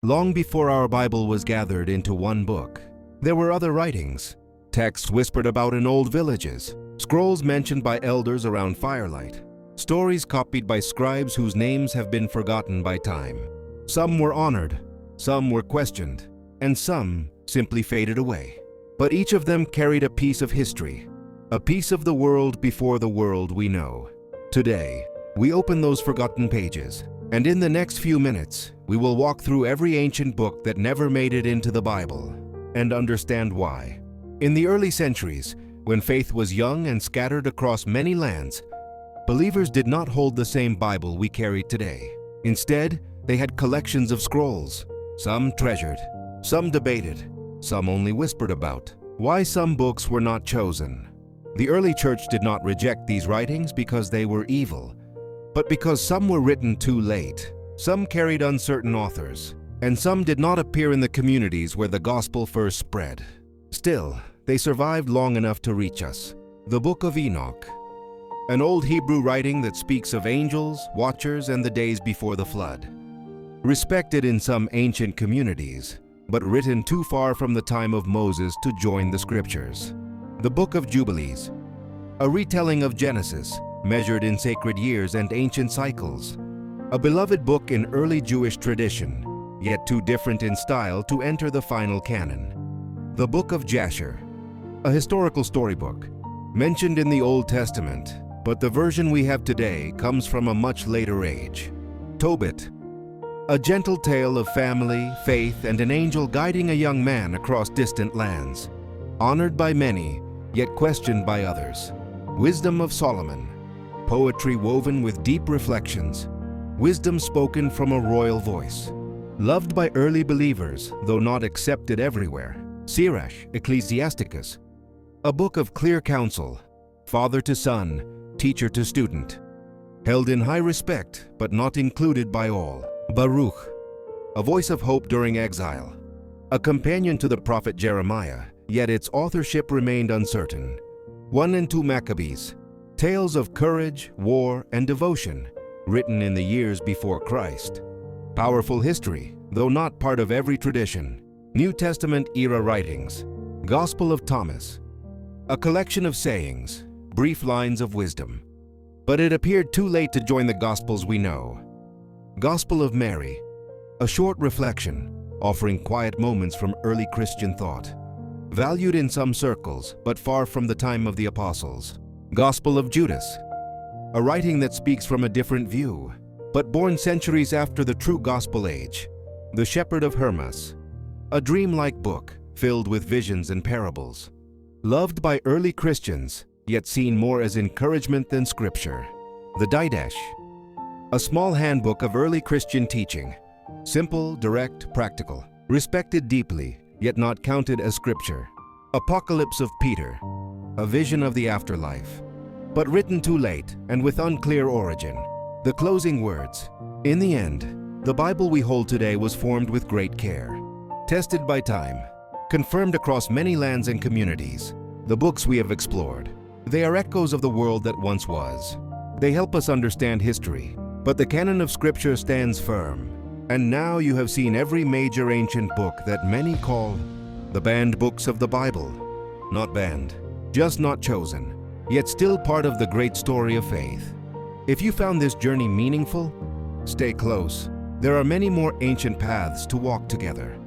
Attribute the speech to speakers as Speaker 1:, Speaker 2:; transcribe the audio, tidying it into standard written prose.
Speaker 1: Long before our Bible was gathered into one book, there were other writings, texts whispered about in old villages, scrolls mentioned by elders around firelight, stories copied by scribes whose names have been forgotten by time. Some were honored, some were questioned, and some simply faded away. But each of them carried a piece of history, a piece of the world before the world we know. Today, we open those forgotten pages, and in the next few minutes, we will walk through every ancient book that never made it into the Bible and understand why. In the early centuries, when faith was young and scattered across many lands, believers did not hold the same Bible we carry today. Instead, they had collections of scrolls, some treasured, some debated, some only whispered about. Why some books were not chosen? The early church did not reject these writings because they were evil, but because some were written too late, some carried uncertain authors, and some did not appear in the communities where the gospel first spread. Still, they survived long enough to reach us. The Book of Enoch, an old Hebrew writing that speaks of angels, watchers, and the days before the flood. Respected in some ancient communities, but written too far from the time of Moses to join the scriptures. The Book of Jubilees, a retelling of Genesis, measured in sacred years and ancient cycles. A beloved book in early Jewish tradition, yet too different in style to enter the final canon. The Book of Jasher, a historical storybook, mentioned in the Old Testament, but the version we have today comes from a much later age. Tobit, a gentle tale of family, faith, and an angel guiding a young man across distant lands. Honored by many, yet questioned by others. Wisdom of Solomon, poetry woven with deep reflections, wisdom spoken from a royal voice. Loved by early believers, though not accepted everywhere. Sirach, Ecclesiasticus, a book of clear counsel, father to son, teacher to student. Held in high respect, but not included by all. Baruch, a voice of hope during exile. A companion to the prophet Jeremiah, yet its authorship remained uncertain. 1 and 2 Maccabees, tales of courage, war, and devotion, written in the years before Christ. Powerful history, though not part of every tradition. New Testament era writings. Gospel of Thomas, a collection of sayings, brief lines of wisdom. But it appeared too late to join the Gospels we know. Gospel of Mary, a short reflection, offering quiet moments from early Christian thought. Valued in some circles, but far from the time of the apostles. Gospel of Judas, a writing that speaks from a different view, but born centuries after the true gospel age. The Shepherd of Hermas, a dreamlike book filled with visions and parables. Loved by early Christians, yet seen more as encouragement than scripture. The Didache, a small handbook of early Christian teaching. Simple, direct, practical. Respected deeply, yet not counted as scripture. Apocalypse of Peter, a vision of the afterlife, but written too late and with unclear origin. The closing words. In the end, the Bible we hold today was formed with great care. Tested by time, confirmed across many lands and communities. The books we have explored, they are echoes of the world that once was. They help us understand history, but the canon of scripture stands firm. And now you have seen every major ancient book that many call the banned books of the Bible. Not banned, just not chosen, yet still part of the great story of faith. If you found this journey meaningful, stay close. There are many more ancient paths to walk together.